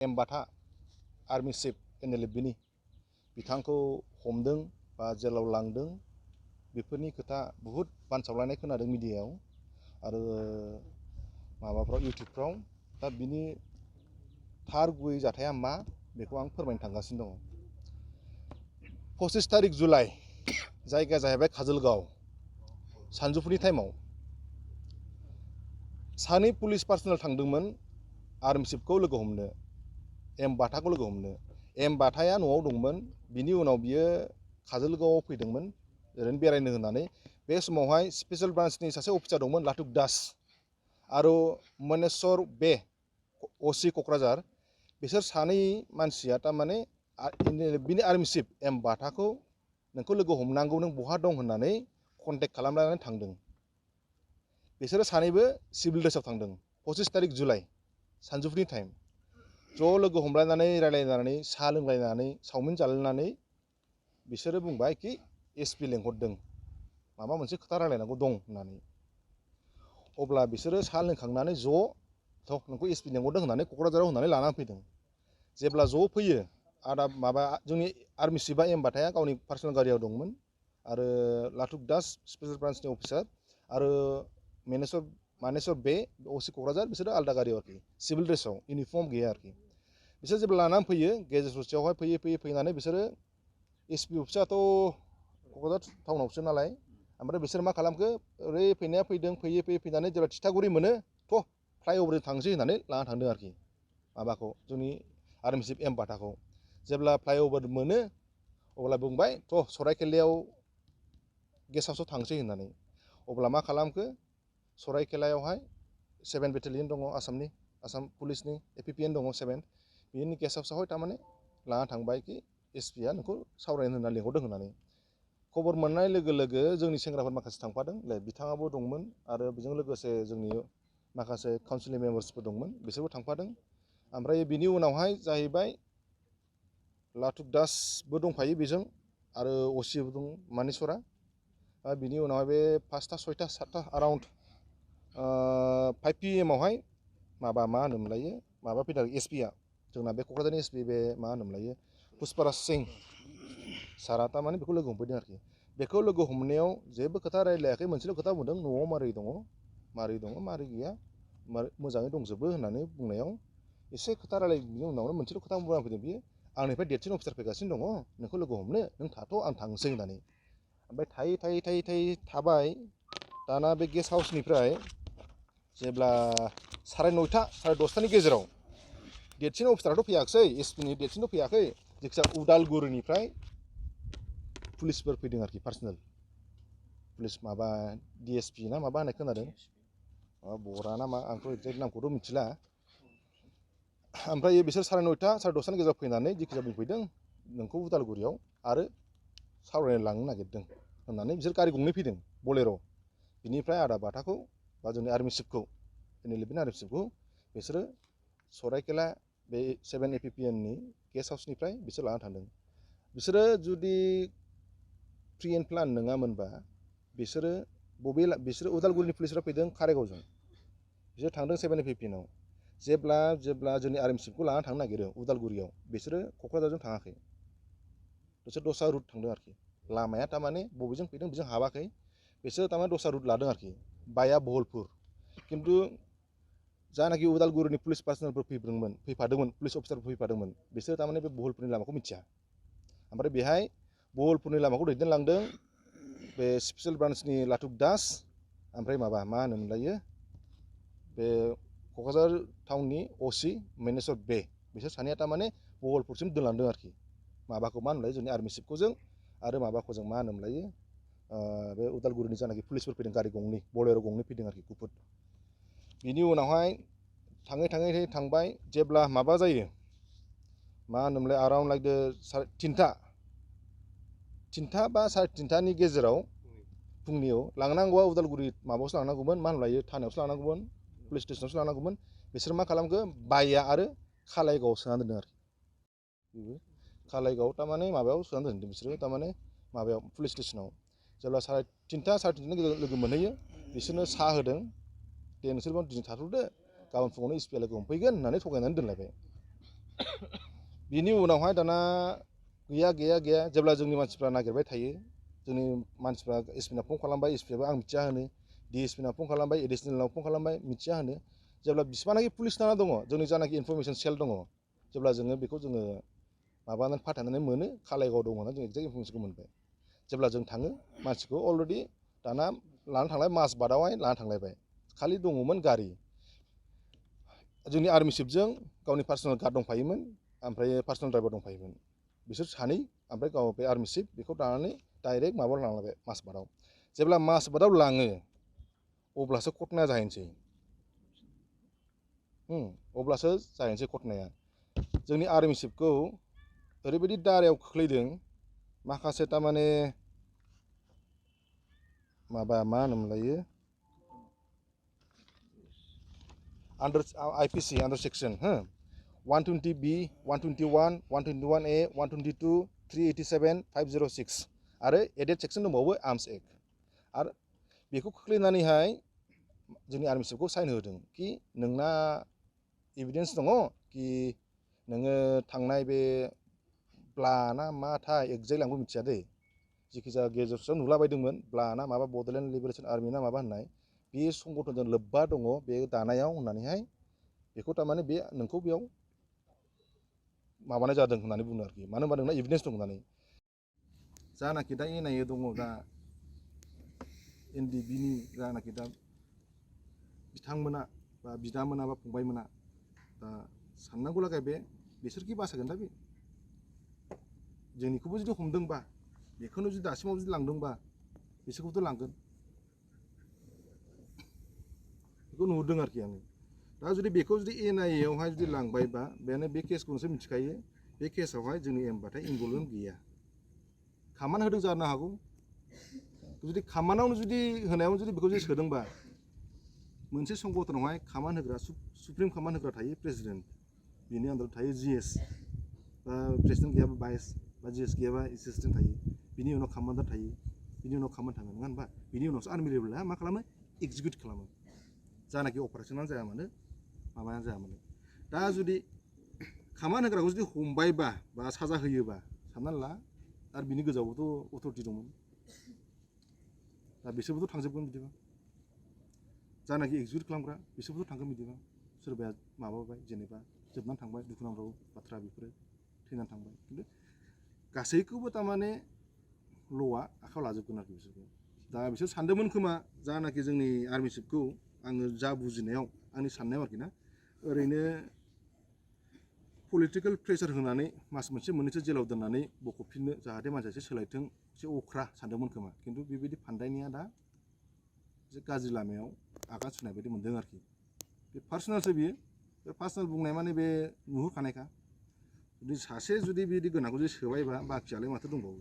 एमबाथा army chief NLFB बिथांखौ हमदों बा जेलाव लांदों बेफोरनि खोथा बुहुत बानसावलायनाय खोनादों मिडियायाव आरो माबाफ्राव इउटुबफ्राव दा बिनि थार गुबै जाथाया मा बेखौ आं फोरमायनो थांगासिनो दङ। 25 तारिख जुलाइ जायगाया जाहैबाय काजलगाव सानजौफुनि टाइमाव सानै पुलिस पार्सनेल थांदोंमोन आर्मी चिफखौ लोगो हमनो एमबाथाखौ लोगो हमनो। एमबाथाया न'आव दंमोन बिनि उनाव बियो काजलगावआव फैदोंमोन ओरैनो बेरायनो होननानै। बे समावहाय स्पेशल ब्रान्चनि सासे अफिसार दंमोन लाटुक दास आरो मनेस्वर बे OC क'क्राझार बिसोर सानै मानसिया थारमाने बिनि आर्मी चिफ एमबाथाखौ नोंखौ लोगो हमनांगौ नों बहा दं होननानै कन्टेक्ट खालामनानै थांदों। बिसोरो सानैबो सिभिल ड्रेसाव थांदों 25 तारिख जुलाइ सानजौफुनि टाइम ज' लोगो हमलायनानै रायलायनानै साहा लोंलायनानै चावमिन जालायनानै बिसोरो बुंबाय कि SP लेंहरदों माबा मोनसे खोथा रायलायनांगौ दं होननानै। अब्ला बिसोरो साहा लोंखांनानै ज' नोंखौ SP लेंहरदों होननानै क'क्राझाराव होननानै लानानै फैदों। जेब्ला ज' फैयो आदा माबा जोंनि आर्मी चिफआ एमबाथाया गावनि पार्सनेल गारियाव दंमोन आरो लाटुक दास स्पेशल ब्रान्चनि अफिसार आरो मानेस्वर बे OC क'क्राझार बिसोरो आलदा गारियाव आरोखि सिभिल ड्रेसाव इउनिफर्म गैया आरोखि। बिसोर जेब्ला लानानै फैयो गेजेर ससेयावहाय फैयै फैनानै बिसोरो SP अफिसाथ' क'क्राझार टाउनावसो नालाय ओमफ्राय बिसोर मा खालामखो ओरै फैनाया फैदों फैयै फैनानै जेब्ला थिथागुरि मोनो फ्लाइअभारजों थांसै होननानै लाना थांदों आरोखि माबाखौ जोंनि आर्मी चिफ एमबाथाखौ। जेब्ला फ्लाइअभार मोनो अब्ला बुंबाय सराइखेलायाव गेस्ट हाउसआव थांसै होननानै। अब्ला मा खालामखो सराइखेलायावहाय 7 बेटेलियन दङ आसाम पुलिसनि APPN दङ 7 बिनि गेस्ट हाउसआवहाय थारमाने लाना थांबाय कि SPआ नोंखौ सावरायनो होनना लिंहरदों होननानै। खबर मोननाय लोगो लोगो जोंनि सेंग्राफोर माखासे थांफादों बिथाङाबो दंमोन आरो बेजों लोगोसे जोंनि माखासे काउन्सिल मेम्बार्सफोर दंमोन बिसोरबो थांफादों। ओमफ्राय बिनि उनावहाय जाहैबाय लाटुक दासबो दंफायो बेजों आरो OCबो दं मानेस्वरा। बिनि उनावहाय बे 5टा 6टा 7टा एराउन्ड 5 PM आवहाय मा होनोमोनलायो माबा फैदों SPआ जोंना बे क'क्राझारनि SP बे मा होनोमोनलायो पुष्पराज सिं सारा थारमाने बेखौ लोगो हमफैदों आरोखि। बेखौ लोगो हमनायाव जेबो खोथा रायलायाखै मोनसेल' खोथा बुंदों न'आव मारै दङ मारै गैया मोजाङै दंजोबो होननानै बुंनायाव एसे खोथा रायलायनायनि उनावनो मोनसेल' खोथा बुंना फैदों बियो आंनिफ्राय देरसिन अफिसार फैगासिनो दङ नोंखौ लोगो हमनो नों थाथ' आं थांसै होननानै। ओमफ्राय थायै थाबाय दाना बे गेस्ट हाउसनिफ्राय जेब्ला 9:30 10:30नि गेजेराव देरसिन अफिसाराथ' फैयाखिसै SPनि देरसिनथ' फैयाखै जिखिजाया उदालगुरिनिफ्राय पुलिसफोर फैदों आरोखि पार्सनेल पुलिस माबा DSP ना माबा होननाय खोनादों बरा ना मा आंथ' एक्जेक्ट नामखौथ' मिथिला। ओमफ्राय बिसोर 9:30 10:30नि गेजेराव फैनानै जिखिजाया बुंफैदों नोंखौ उदालगुरियाव आरो सावरायनो लांनो नागिरदों होननानै बिसोर गारि गंनै फैदों बलेर'। बिनिफ्राय आदा बाथाखौ बा जोंनि आर्मी चिफखौ NLFB आर्मी चिफखौ बिसोरो सराइखेला बे 7 APPNनि गेस्ट हाउसनिफ्राय बिसोर लाना थांदों। बिसोरो जुदि प्रि एन्ड प्लान नङामोनबा बिसोरो उदालगुरिनि पुलिसफ्रा फैदों काराइगावजों बिसोर थांदों 7 APPNआव। जेब्ला जोंनि आर्मी चिफखौ लाना थांनो नागिरो उदालगुरियाव बिसोरो क'क्राझारजों थाङाखै बिसोर दस्रा रुट थांदों आरोखि। लामाया थारमाने बबेजों फैदों बेजों हाबाखै बिसोर थारमाने दस्रा रुट लादों आरोखि बाया बहलपुर। खिन्थु जानाखि उदालगुरिनि पुलिस पार्सनेलफोर फैफादोंमोन पुलिस अफिसारफोर फैफादोंमोन बिसोर थारमाने बे बहलपुरनि लामाखौ मिथिया। ओमफ्राय बेहाय बहलपुरनि लामाखौ दैदेनलांदों बे स्पेशल ब्रान्चनि लाटुक दास ओमफ्राय मा होनोमोनलायो बे क'क्राझार टाउननि OC मनेस्वर बे बिसोर सानैया थारमाने बहलपुरसिम दोनलांदों आरोखि माबाखौ मा होनोमोनलाय जोंनि आर्मी चिफखौ जों आरो माबाखौ जों मा होनोमोनलायो बे उदालगुरिनि जानाखि पुलिसफोर फैदों गारि गंनै बलेर' गंनै फैदों आरोखि गुफुर। बिनि उनावहाय थाङै थांबाय जेब्ला माबा जायो मा होनोमोनलाय एराउन्ड लाइक 3टा बा 3:30नि गेजेराव फुंनियाव लांनांगौआ उदालगुरि माबायावसो लांनांगौमोन मा होनोमोनलायो थानायावसो लांनांगौमोन पुलिस स्टेसनावसो लांनांगौमोन बिसोर मा खालामखो बाया आरो खालायगावआव सोना दोनदों आरोखि। बेबो खालायगावआव थारमाने माबायाव सोना दोनदों बिसोरो थारमाने माबायाव पुलिस स्टेसनाव। जेब्ला 3:30 3:30नि गेजेराव लोगो मोनहैयो बिसोरनो साहा होदों दे नोंसोर दिनै थाथ'दो गाबोन फुङावनो SPआ लोगो हमफैगोन होननानै थगायनानै दोनलायबाय। बिनि उनावहाय दाना गैया जेब्ला जोंनि मानसिफ्रा नागिरबाय थायो जोंनि मानसिफ्रा एसपिनाव फन खालामबाय एसपिआबो आं मिथिया होनो डिएसपिनाव फन खालामबाय एडिसनेलनाव फन खालामबाय मिथिया होनो जेब्ला बिसिबांनाखि पुलिस थाना दङ जोंनि जानाखि इनफरमेसन सेल दङ जेब्ला जोङो बेखौ जोङो माबानानै फाथायनानै मोनो खालायगाव दङ होनना जों एक्जेक्ट इनफरमेसनखौ मोनबाय जेब्ला जों थाङो मानसिखौ अलरेडि दाना लाना थांलाय माजबादावहाय लाना थांलायबाय खालि दङमोन गारि जोंनि आर्मि चिफजों गावनि पार्सनेल गार्ड दंफायोमोन ओमफ्राय पार्सनेल ड्राइभार दंफायोमोन बिसोर सानै ओमफ्राय गाव बे आर्मि चिफ बेखौ लानानै डाइरेक्ट माबायाव लांलायबाय माजबादाव जेब्ला माजबादाव लाङो अब्लासो घटनाया जाहैनोसै अब्लासो जाहैनोसै घटनाया जोंनि आर्मि चिफखौ ओरैबायदि दारायाव खोख्लैदों माखासे थारमाने माबा मा होनोमोनलायो आन्डार IPC आन्डार सेक्सन 120B 121 121A 122 387 506 आरो एडेड सेक्सन दंबावो आर्म्स एक्ट आरो बेखौ खोख्लैनानैहाय जोंनि आर्मि चिफखौ साइन होदों कि नोंना एभिडेन्स दङ कि नोङो थांनाय बे ब्लाना माथाय एक्जेक्टलि आंबो मिथिया दै जिखिजाया गेजेर ससेयाव नुलाबायदोंमोन ब्लाना माबा बड'लेण्ड लिबारेसन आर्मि ना माबा होननाय बे संगठनजों लोब्बा दङ बे दानायाव होननानैहाय बेखौ थारमाने बे नोंखौ बेयाव माबानाय जादों होननानै बुङो आरोखि मानो होनबा नोंना एभिडेन्स दं होननानै जानाखि दा NIA दङ दा NDBनि जानाखि दा बिथांमोना बा बिदामोना बा फंबायमोना दा साननांगौ लागाय बे बिसोरखि बासायगोन दा बे जोंनिखौबो जुदि हमदोंबा बेखौनो जुदि दासिमाव जुदि लांदोंबा बिसोरखौथ' लांगोन बेखौ नुदों आरोखि आङो दा जुदि बेखौ जुदि NIA आवहाय जुदि लांबायबा बेनो बे केसखौ नोंसोर मिथिखायो बे केसावहाय जोंनि एमबाथाय इनभल्भमेन्ट गैया खामान होदों जानो हागौ जुदि खामानावनो जुदि होनायावनो जुदि बेखौ जुदि सोदोंबा मोनसे संगठनावहाय खामान होग्रा सुप्रिम खामान होग्रा थायो प्रेसिडेन्ट बेनि आन्दाराव थायो GS बा प्रेसिडेन्ट गैयाबा भाइस बा GS गैयाबा एसिस्टेन्ट थायो बिनि उनाव कामान्डार थायो बिनि उनाव कामान थाङो नङा होनबा बिनि उनावसो आर्मि लेभेला मा खालामो एक्जिकिउट खालामो जानाखि अपारेसनानो जाया मानो माबायानो जाया मानो दा जुदि खामान होग्राखौ जुदि हमबायबा बा साजा होयोबा साननानै ला आरो बिनि गोजौआवबोथ' अथरिटि दंमोन दा बिसोरबोथ' थांजोबगोन बिदिबा जानाखि एक्जिकिउट खालामग्रा बिसोरबोथ' थांगोन बिदिबा सोरबाया माबाबाय जेनेबा जोबनानै थांबाय दुखुनांथाव बाथ्रा बेफोरो थैनानै थांबाय खिन्थु गासैखौबो थारमाने ल'आ आखायाव लाजोबगोन आरोखि बिसोरखौ दा बिसोर सानदोंमोन खोमा जानाखि जोंनि आर्मि चिफखौ आङो जा बुजिनायाव आंनि साननायाव आरोखि ना ओरैनो पलिटिकेल प्रेसार होनानै मास मोनसे मोननैसो जेलाव दोननानै बख'फिननो जाहाथे मानसिया एसे सोलायथों एसे अख्रा सानदोंमोन खोमा खिन्थु बेबायदि फान्दायनाया दा एसे गाज्रि लामायाव आगान सुरनाय बायदि मोनदों आरोखि बे पार्सनेलसो बियो बे पार्सनेल बुंनाय माने बे नुहोखानायखा जुदि सासे जुदि बिदि गोनांखौ जुदि सोबायबा बाखियालाय माथो दंबावो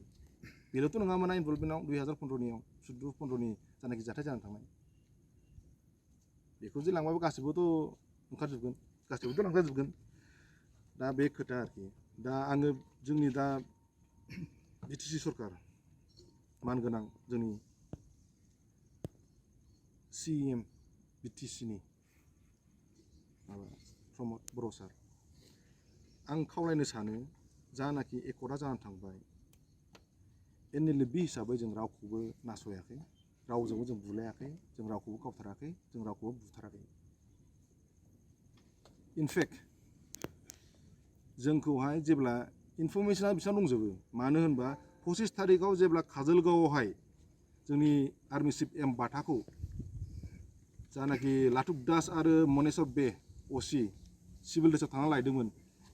बेल'थ' नङामोन इनभल्भमेन्टआव 2015नियाव 14-15नि जानाखि जाथाय जानानै थांनाय बेखौ जे लांबाबो गासिबोथ' ओंखारजोबगोन गासिबोथ' लांजाजोबगोन दा बे खोथा आरोखि दा आङो जोंनि दा BTC सरकार मानगोनां जोंनि CM BTCनि माबा प्रमद बर' सार आं खावलायनो सानो जानाखि एकर्डआ जानानै थांबाय NLFB हिसाबै जों रावखौबो नासयाखै रावजोंबो जों बुलायाखै जों रावखौबो गावथाराखै जों रावखौबो बुथाराखै इनफेक्ट जोंखौहाय जेब्ला इनफरमेसना बिसिनाव दंजोबो मानो होनबा 25 थारिखआव जेब्ला काजलगावआवहाय जोंनि आर्मि चिफ M बाथाखौ जानाखि लाथुक दास आरो मनेस्वर बे OC सिभिल ड्रेसाव थांना लायदोंमोन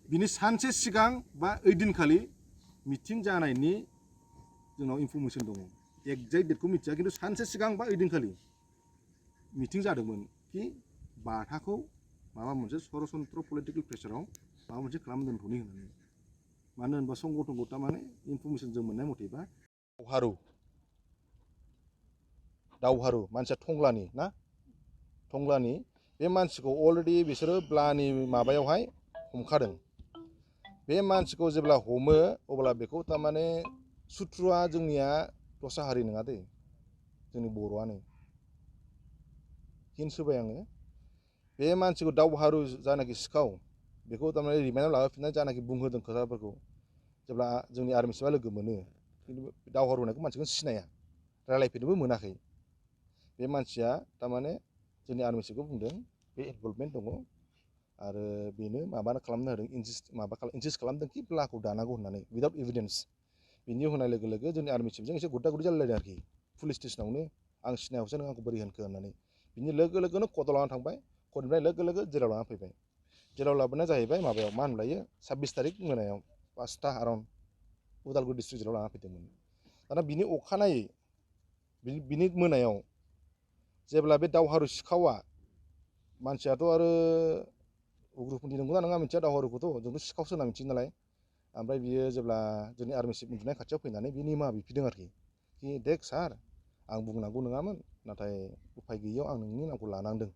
बिनि सानसे सिगां बा ओइदिनखालि मिटिं जानायनि जोंनाव इनफरमेसन दङ एक्जेक्ट डेटखौ मिथिया खिन्थु सानसे सिगां बा ओइदिनखालि मिटिं जादोंमोन कि बाथाखौ माबा मोनसे सरासनस्रा पलिटिकेल प्रेसाराव माबा मोनसे खालामनो दोनथ'नि होननानै मानो होनबा संगठनखौ थारमाने इनफरमेसन जों मोननाय मथेबा दावहारु मानसिया टंलानि ना टंलानि बे मानसिखौ अलरेडि बिसोरो ब्लानि माबायावहाय हमखादों बे मानसिखौ जेब्ला हमो अब्ला बेखौ थारमाने सुथ्रुआ जोंनिया दस्रा हारि नङा दे जोंनि बर'आनो हिन्स होबाय आङो बे मानसिखौ दावहारु जानाखि सिखाव बेखौ थारमाने रिमाइन्डआव लाबोफिननानै जानाखि बुंहोदों खोथाफोरखौ जेब्ला जोंनि आर्मि चिफआ लोगो मोनो खिन्थु दावहारु होनायखौ मानसिखौ सिनाया रायलायफेरनोबो मोनाखै बे मानसिया थारमाने जोंनि आर्मि चिफखौ बुंदों बे इनभल्भमेन्ट दङ आरो बेनो माबा खालामनो होदों इनसिस्ट खालामदों कि ब्लाखौ दानांगौ होननानै उइदाउट एभिडेन्स बिनि होनाय लोगो लोगो जोंनि आर्मि चिफजों एसे गुद्दा गुद्दि जालायलायदों आरोखि पुलिस स्टेसनावनो आं सिनायावसो नों आंखौ बोरै होनखो होननानै बिनि लोगो लोगोनो कर्टआव लानानै थांबाय कर्टनिफ्राय लोगो लोगो जेराव लाना फैबाय जेराव लाबोनाया जाहैबाय माबायाव मा होनलायो 26 तारिख मोनायाव 5टा अराउन्ड उदालगुरि डिस्ट्रिक्ट जेराव लाना फैदोंमोन दाना बिनि अखानायै बिनि मोनायाव जेब्ला बे दावहारु सिखावा मानसियाथ' आरो उग्रपन्थी नंगौना नङा मिथिया दावहारुखौथ' जोंथ' सिखावसो होनना मिथियो नालाय ओमफ्राय बियो जेब्ला जोंनि आर्मि चिफ उन्दुनाय खाथियाव फैनानै बे निमाहा बिफिदों आरोखि कि देख सार आं बुंनांगौ नङामोन नाथाय उफाय गैयैयाव आं नोंनि नामखौ लानांदों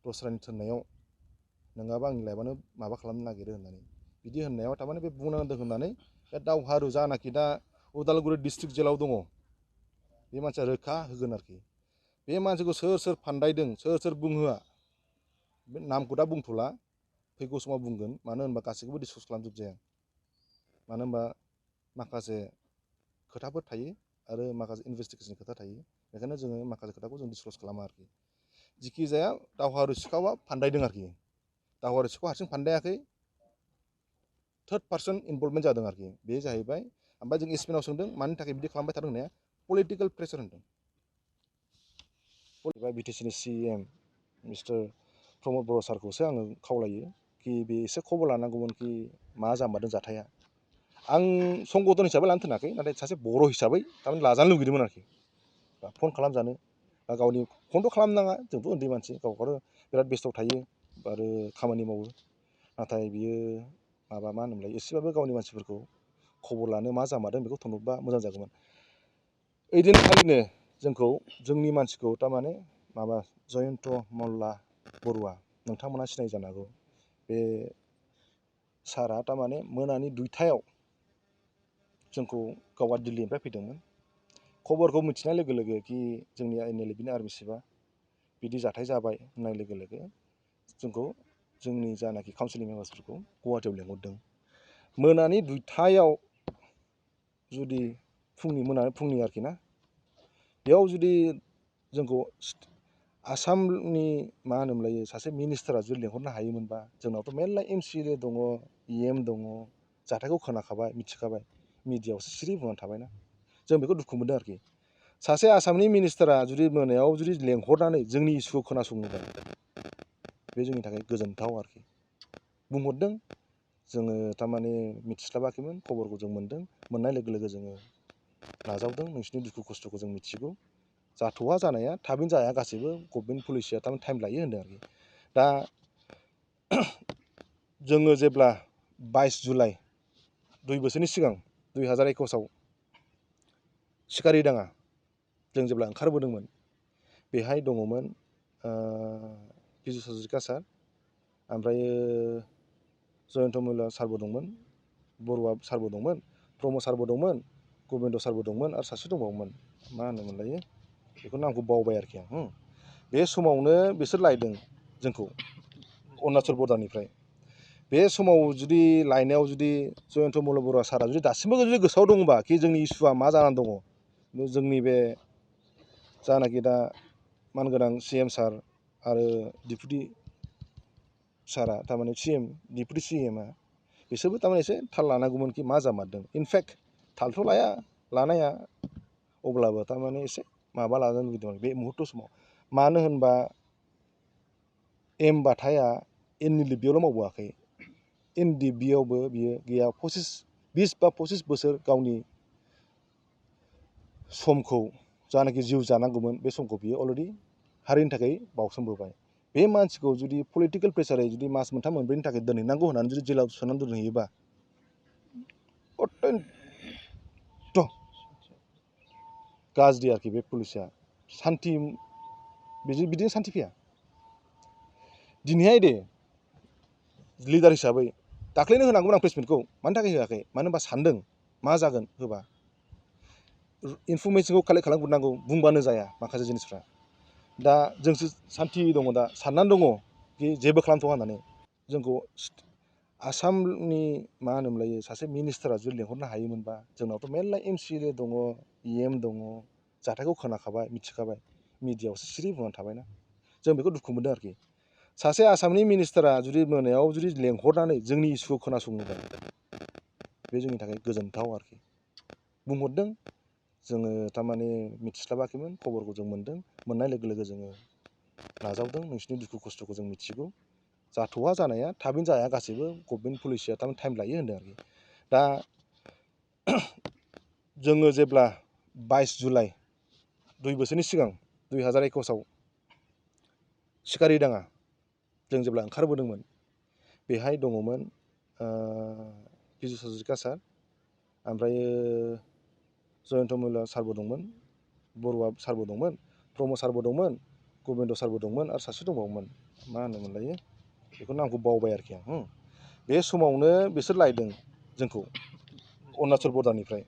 दस्रानि थिननायाव नङाबा आंनि लाइफआनो माबा खालामनो नागिरो होननानै बिदि होननायाव थारमाने बे बुंनांदों होननानै बे दावहारु जानाखि दा उदालगुरि डिस्ट्रिक्ट जेलाव दङ बे मानसिया रोखा होगोन आरोखि बे मानसिखौ सोर सोर फान्दायदों सोर सोर बुंहोआ बे नामखौ दा बुंथ'ला फैगौ समाव बुंगोन मानो होनबा गासैखौबो डिसकस खालामजोबजाया मानो होनबा माखासे खोथाफोर थायो आरो माखासे इनभेस्टिगेसन खोथा थायो बेखायनो जोङो माखासे खोथाखौ जों डिसकस खालामा आरोखि जिखि जाया दावहारु सिखावा फान्दायदों आरोखि दावहारु सिखाव हारसिं फान्दायाखै थार्ड पार्सन इनभल्भमेन्ट जादों आरोखि बे जाहैबाय ओमफ्राय जों एसपिनाव सोंदों मानि थाखाय बिदि खालामबाय थादों होननाया पलिटिकेल प्रेसार होनदों बिटिसिनि सिएम मिस्टार प्रमद बर' सारखौसो आङो खावलायो कि बे एसे खबर लानांगौमोन कि मा जामारदों जाथाया आं संगठन हिसाबै लानो थिनाखै नाथाय सासे बर' हिसाबै थारमाने लाजानो लुगैदोंमोन आरोखि फन खालामजानो बा गावनि फनथ' खालामनाङा जोंथ' उन्दै मानसि गावखौनो बिराद बेस्थ' थायो आरो खामानि मावो नाथाय बियो माबा मा होनोमोनलाय एसेबाबो गावनि मानसिफोरखौ खबर लानो मा जामारदों बेखौ थनोबा मोजां जागौमोन ओइदिनखालिनो जोंखौ जोंनि मानसिखौ थारमाने माबा जयन्त मल्ला बरुवा नोंथांमोना सिनाय जानो हागौ बे सारा थारमाने मोनानि 2टायाव जोंखौ गावआ दिल्लीनिफ्राय फैदोंमोन खबरखौ मिथिनाय लोगो लोगो कि जोंनि NLF-नि आर्मि चिफआ बिदि जाथाय जाबाय होननाय लोगो लोगो जोंखौ जोंनि जानाखि काउन्सिलिं मेम्बार्सफोरखौ गुवाहाटियाव लेंहरदों मोनानि 2टायाव जुदि फुंनि आरोखि ना बेयाव जुदि जोंखौ आसामनि मा होनोमोनलाय सासे मिनिस्टारा जुदि लेंहरनो हायोमोनबा जोंनावथ' मेरला MCLA दङ EM दङ जाथायखौ खोनाखाबाय मिथिखाबाय मिडियाआवसो सिरि बुंनानै थाबायना जों बेखौ दुखु मोनदों आरोखि सासे आसामनि मिनिस्टारा जुदि मोनायाव जुदि लेंहरनानै जोंनि इसुखौ खोनासङोबा बे जोंनि थाखाय गोजोनथाव आरोखि बुंहरदों जोङो थारमाने मिथिस्लाबाखैमोन खबरखौ जों मोनदों मोननाय लोगो लोगो जोङो नाजावदों नोंसिनि दुखु खस्थ'खौ जों मिथिगौ जाथ'वा जानाया थाबैनो जाया गासैबो गभर्नमेन्ट पलिसिया थारमाने टाइम लायो होनदों आरोखि दा जोङो जेब्ला 22 जुलाइ 2 बोसोरनि सिगां 2021आव सिखारिडाङा जों जेब्ला ओंखारबोदोंमोन बेहाय दङमोन बिजु हाजरिका सार ओमफ्राय जयन्त मल्ल सारबो दंमोन बरुवा सारबो दंमोन प्रमद सारबो दंमोन गबिन्द सारबो दंमोन आरो सासे दंबावोमोन मा होनोमोनलायो बेखौ नामखौ बावबाय आरोखि आं बे समावनो बिसोर लायदों जोंखौ अरुणाचल बर्डारनिफ्राय बे समाव जुदि लायनायाव जुदि जयन्त मल्ल बरुवा सारा जुदि दासिमबो जुदि गोसोआव दङबा कि जोंनि इसुआ मा जानानै दङ जोंनि बे जानाखि दा मानगोनां CM सार आरो डिपुटि सारा थारमाने डिपुटि CMआ बिसोरबो थारमाने एसे थाल लानांगौमोन कि मा जामारदों इनफेक्ट थालथ' लानाया अब्लाबो थारमाने एसे माबा लानो लुगैदोंमोन बे मुहुर्त समाव मानो होनबा बाथाया NLF-आवल' मावबोआखै NDP-आवबो बियो गैया 20 बा 25 बोसोर गावनि समखौ जानाखि जिउ जानांगौमोन बे समखौ बियो अलरेडि हारिनि थाखाय बावसोमबोबाय बे मानसिखौ जुदि पलिटिकेल प्रेसारै जुदि मास मोनथाम मोनब्रैनि थाखाय दोनहैनांगौ होननानै जुदि जेलाव सोनानै दोनहैयोबा अत्यन्त गाज्रि आरोखि बे पलिसिया सान्थि बिदिनो सान्थि फैया दिनैहाय दे लिडार हिसाबै दाख्लैनो होनांगौमोन आं प्रेसमिटखौ मानि थाखाय होआखै मानो होनबा सानदों मा जागोन होबा इनफरमेसनखौ कालेक्ट खालामग्रोनांगौ बुंबानो जाया माखासे जिनिसफ्रा दा जोंसो सान्थि दङ दा साननानै दङ कि जेबो खालामथ'वा होननानै जोंखौ आसामनि मा होनोमोनलाय सासे मिनिस्टारा जुदि लेंहरनो हायोमोनबा जोंनावथ' मेरला MCLA दङ EM दङ जाथायखौ खोनाखाबाय मिथिखाबाय मिडियाआवसो सिरि बुंनानै थाबायना जों बेखौ दुखु मोनदों आरोखि सासे आसामनि मिनिस्टारा जुदि मोनायाव जुदि लेंहरनानै जोंनि इसुखौ खोनासङोबा बे जोंनि थाखाय गोजोनथाव आरोखि बुंहरदों जोङो थारमाने मिथिस्लाबाखैमोन खबरखौ जों मोनदों मोननाय लोगो लोगो जोङो नाजावदों नोंसिनि दुखु खस्थ'खौ जों मिथिगौ जाथ'वा जानाया थाबैनो जाया गासैबो गभर्नमेन्ट पलिसिया थारमाने टाइम लायो होनदों आरोखि दा जोङो जेब्ला 22 जुलाइ 2 बोसोरनि सिगां 2021 सिकारिडाङा जों जेब्ला ओंखारबोदोंमोन बेहाय दङमोन पिजु हाजरिका सार ओमफ्रायो जयन्त मल्ल सारबो दंमोन बरुवा सारबो दंमोन प्रमद सारबो दंमोन गबिन्द सारबो दंमोन आरो सासे दंबावोमोन मा होनोमोनलायो बेखौ नामखौ बावबाय आरोखि आं बे समावनो बिसोर लायदों जोंखौ अरुणाचल बर्डारनिफ्राय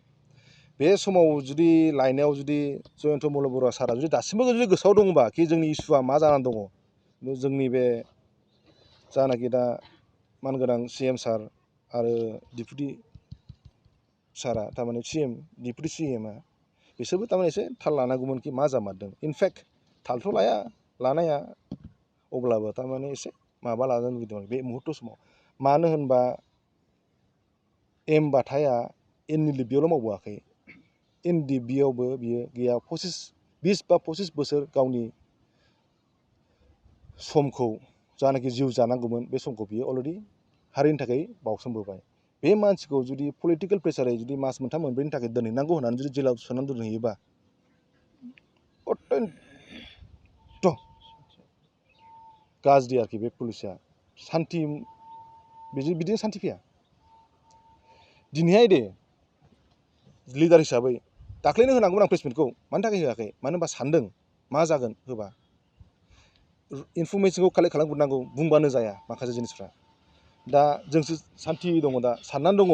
बे समाव जुदि लायनायाव जुदि जयन्त मल्ल बरुवा सारा जुदि दासिमबो जुदि गोसोआव दङबा कि जोंनि इसुआ मा जानानै दङ जोंनि बे जानाखि दा मानगोनां CM सार आरो डिपुटि सारा थारमाने डिपुटि CMआ बिसोरबो थारमाने एसे थाल लानांगौमोन कि मा जामारदों इनफेक्ट थालथ' लाया लानाया अब्लाबो थारमाने एसे माबा लानो लुबैदों बे मुहुर्त समाव मानो होनबा एम बाथाया NLDBआवल' मावबोआखै NDBआवबो बियो गैया 20 बा 25 बोसोर गावनि समखौ जानाखि जिउ जानांगौमोन बे समखौ बियो अलरेडि हारिनि थाखाय बावसोमबोबाय बे मानसिखौ जुदि पलिटिकेल प्रेसारै जुदि मास मोनथाम मोनब्रैनि थाखाय दोनहैनांगौ होननानै जुदि जेलाव सोनानै दोनहैयोबा अत्यन्त गाज्रि आरोखि बे पलिसिया सान्थि बिदिनो सान्थि फैया दिनैहाय दे लिडार हिसाबै दाख्लैनो होनांगौमोन आं प्रेसमिटखौ मानि थाखाय होआखै मानो होनबा सानदों मा जागोन होबा इनफरमेसनखौ कालेक्ट खालामग्रोनांगौ बुंबानो जाया माखासे जिनिसफ्रा दा जोंसो सान्थि दङ दा साननानै दङ